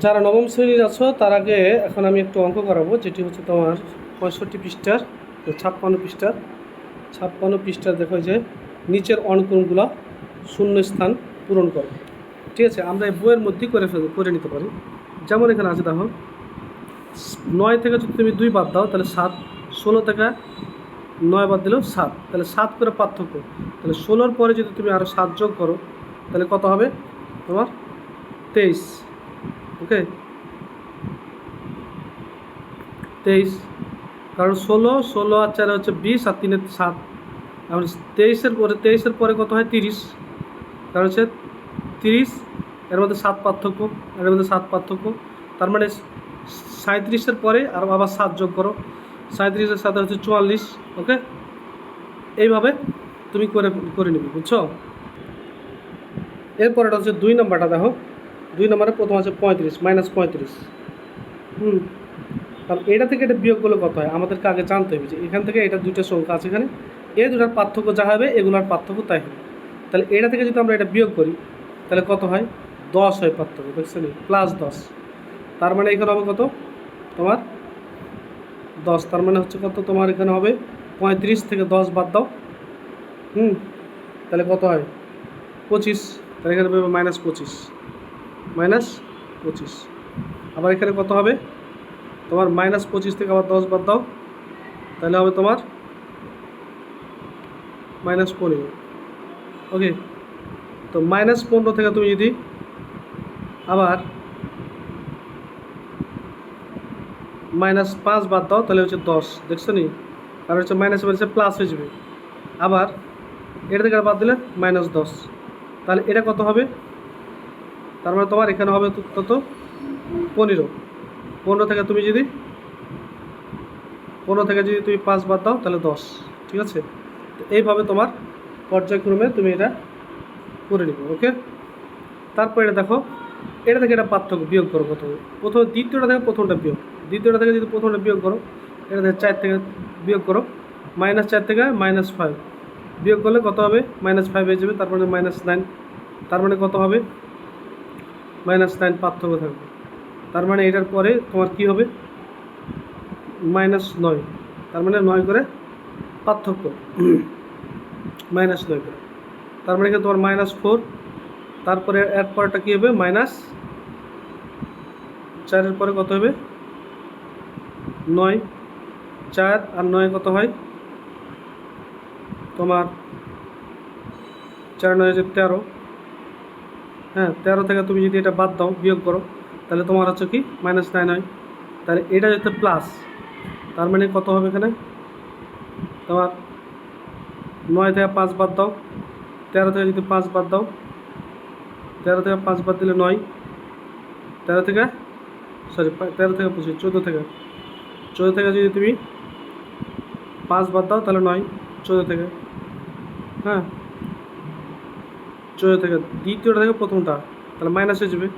যারা নবম শ্রেণীর আছো তার আগে এখন আমি একটু অঙ্ক করাবো, যেটি হচ্ছে তোমার 65 পৃষ্ঠার, 56 পৃষ্ঠার। 56 পৃষ্ঠার দেখো যে নিচের অনুক্রমগুলো শূন্য স্থান পূরণ করো। ঠিক আছে, আমরা এই বইয়ের মধ্যেই করে নিতে পারি। যেমন এখানে আছে দেখো, 9 থেকে যদি তুমি 2 বাদ দাও তাহলে 7, 16 থেকে 9 বাদ দিলেও 7, তাহলে 7 করে পার্থক্য। তাহলে 16-র পরে যদি তুমি আরও 7 যোগ করো তাহলে কত হবে তোমার? 23। ওকে, 23, কারণ 16 আর 4 হচ্ছে 20 আর 3 7। এখন 23-এর পরে কত হয়? 30, কারণ হচ্ছে 30, এর মধ্যে 7 পার্থক্য, এর মধ্যে 7 পার্থক্য। তার মানে 37-এর পরে আর আবার 7 যোগ করো, 37-এর সাথে হচ্ছে 44। ওকে, এইভাবে তুমি করে করে নিবে, বুঝছো? এরপর এটা হচ্ছে 2 নম্বরটা দেখো। 2 নম্বরে প্রথম আছে 35, -35। কারণ এটা থেকে এটা বিয়োগ করলে কত হয় আমাদেরকে আগে জানতে হবে যে এখান থেকে এটা দুইটা সংখ্যা আছে, এখানে এই দুটার পার্থক্য যা হবে এগুলোর পার্থক্য তাই হবে। তাহলে এটা থেকে যদি আমরা এটা বিয়োগ করি তাহলে কত হয়? 10 হয় পার্থক্য, দেখছেন? +10। তার মানে এখানে হবে কত তোমার? 10। তার মানে হচ্ছে কত তোমার? এখানে হবে 35 থেকে 10 বাদ দাও। তাহলে কত হয়? 25। তাহলে এখানে পাবে -25, -25। আবার এখানে কত হবে তোমার? -25 থেকে আবার 10 বাদ দাও, তাহলে হবে তোমার -15। ওকে, তো -15 থেকে তুমি যদি আবার -5 বাদ দাও তাহলে হচ্ছে 10, দেখছো নি? কারণ হচ্ছে মাইনাস মাইনাসে প্লাস হয়ে যাবে। আবার এটা থেকে বাদ দিলে -10, তাহলে এটা কত হবে? তার মানে তোমার এখানে হবে কত? 15। 15 থেকে তুমি যদি 5 বাদ দাও তাহলে 10। ঠিক আছে, তো এইভাবে তোমার পর্যায়ক্রমে তুমি এটা করে নিবে। ওকে, তারপর এটা দেখো, এটা থেকে এটা পার্থক্য বিয়োগ করো। দ্বিতীয়টা থেকে প্রথমটা বিয়োগ, দ্বিতীয়টা থেকে যদি প্রথমটা বিয়োগ করো, এটা থেকে 4 থেকে বিয়োগ করো, -4 থেকে -5 বিয়োগ করলে কত হবে? -5 হয়ে যাবে, তারপরে -9। তার মানে কত হবে? -9 পার্থক্য থাকবে। তার মানে এটার পরে তোমার কি হবে? -9। তার মানে 9 করে পার্থক্য, -9 করে। তার মানে এখানে তোমার -4। তারপরে এর পরেটা কী হবে? -4-এর পরে কত হবে? 9। 4 আর 9 কত হয় তোমার? 4 9 হচ্ছে 13। হ্যাঁ, 13 থেকে তুমি যদি এটা বাদ দাও, বিয়োগ করো, তাহলে তোমার হচ্ছে কি? -9 হয়। তাহলে এটা যেতে প্লাস, তার মানে কত হবে এখানে তোমার? 9 থেকে 5 বাদ দাও, 13 থেকে যদি 5 বাদ দাও, 13 থেকে 5 বাদ দিলে 9, 13 থেকে 25, 14 থেকে যদি তুমি 5 বাদ দাও তাহলে 9, 14 থেকে, হ্যাঁ 14 থেকে, দ্বিতীয়টা থেকে প্রথমটা, তাহলে মাইনাস হয়ে যাবে।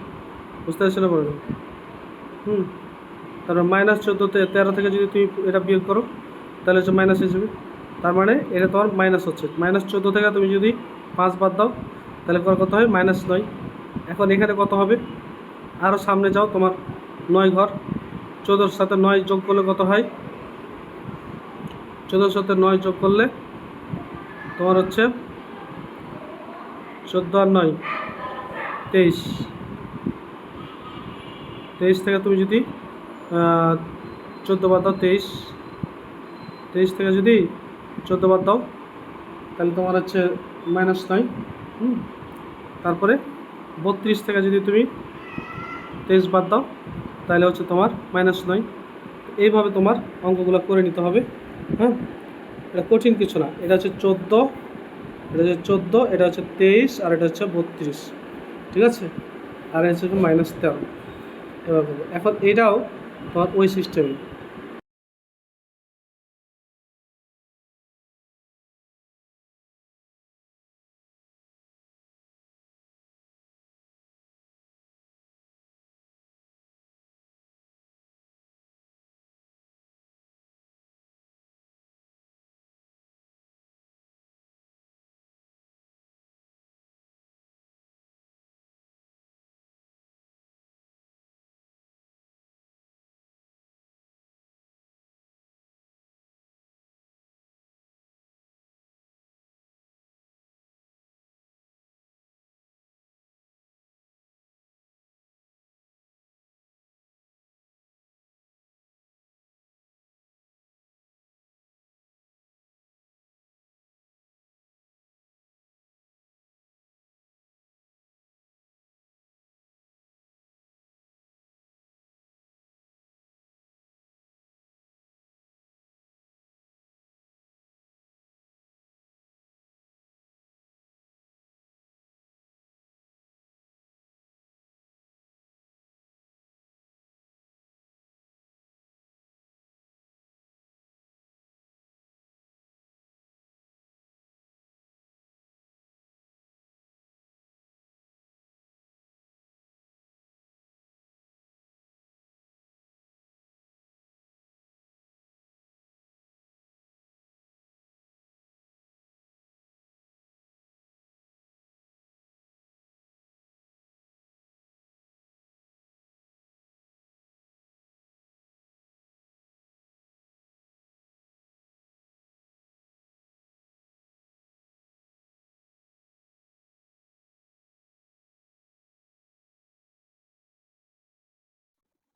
বুঝতে পারছো না? বলো। তারপর -14-তে 13 থেকে যদি তুমি এটা বিয়োগ করো তাহলে হচ্ছে মাইনাস হয়ে যাবে। তার মানে এটা তোমার মাইনাস হচ্ছে। -14 থেকে তুমি যদি 5 বাদ দাও তাহলে কত হয়? -9। এখন এখানে কত হবে? আরও সামনে যাও, তোমার 9 ঘর, 14-র সাথে 9 যোগ করলে কত হয়? 14-র সাথে 9 যোগ করলে তোমার হচ্ছে 14 আর 9 23। 23 থেকে তুমি যদি 14 বাদ দাও, 23 থেকে যদি 14 বাদ দাও তাহলে তোমার হচ্ছে -9। তারপরে 32 থেকে যদি তুমি 23 বাদ দাও তাহলে হচ্ছে তোমার -9। এইভাবে তোমার অঙ্কগুলো করে নিতে হবে। হ্যাঁ, এটা কঠিন কিছু না। এটা হচ্ছে 14, এটা হচ্ছে 14, এটা হচ্ছে 23, আর এটা হচ্ছে 32। ঠিক আছে, আর এটা হচ্ছে -13। এভাবে এখন এটাও তোমার ওই সিস্টেমে।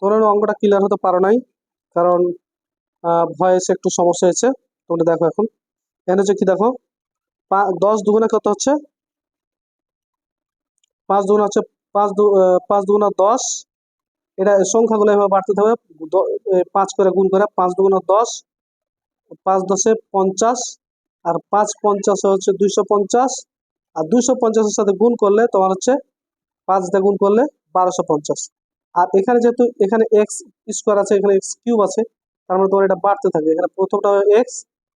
তোমরা অঙ্কটা ক্লিয়ার হতে পারো নাই, কারণ ভয়েসে একটু সমস্যা হয়েছে। তোমরা দেখো এখন এখানে হচ্ছে কি দেখো, 10 দুগুণে কত হচ্ছে, 5 দুগুণ হচ্ছে, 5 দুগুণা 10। এটা সংখ্যাগুলো এভাবে বাড়তে হবে, 5 করে গুণ করে, 5 দুগুণা 10, 5 10 50, আর 5 50 হচ্ছে 250, আর 250-এর সাথে গুণ করলে তোমার হচ্ছে 5 দিয়ে গুণ করলে 1250। আর এখানে যেহেতু এখানে এক্স স্কোয়ার আছে, এখানে এক্স কিউব আছে, তার মানে তোমার এটা বাড়তে থাকবে। এখানে প্রথমটা এক্স,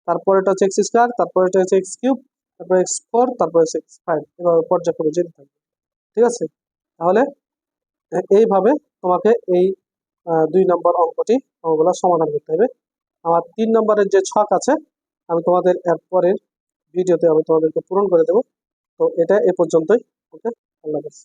তারপরে এটা হচ্ছে এক্স স্কোয়ার, তারপরে এটা হচ্ছে এক্স কিউব, তারপরে x4, তারপরে x5, এভাবে পর্যায়ক্রমে যেতে থাকবে। ঠিক আছে? তাহলে এইভাবে তোমাকে এই 2 নম্বর অঙ্কগুলো সমাধান করতে হবে। আমার 3 নম্বরের যে ছক আছে, আমি তোমাদের এর পরের ভিডিওতে আমি তোমাদেরকে পূরণ করে দেবো। তো এটা এ পর্যন্তই। ওকে, আল্লাহ হাফেজ।